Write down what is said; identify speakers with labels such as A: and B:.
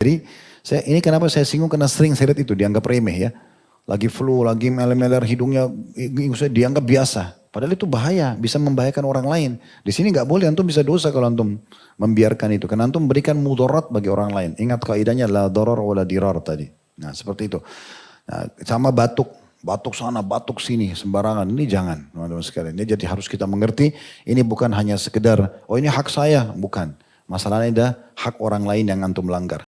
A: Jadi ini kenapa saya singgung karena sering saya lihat itu dianggap remeh ya. Lagi flu, lagi meler-meler hidungnya dianggap biasa. Padahal itu bahaya, bisa membahayakan orang lain. Di sini nggak boleh, antum bisa dosa kalau antum membiarkan itu. Karena antum memberikan mudarat bagi orang lain. Ingat kaidahnya la darar wala dirar tadi. Nah seperti itu. Nah, sama batuk. Batuk sana, batuk sini, sembarangan. Ini jangan, teman-teman sekalian. Ini jadi harus kita mengerti, ini bukan hanya sekedar, oh ini hak saya. Bukan. Masalahnya ada hak orang lain yang antum langgar.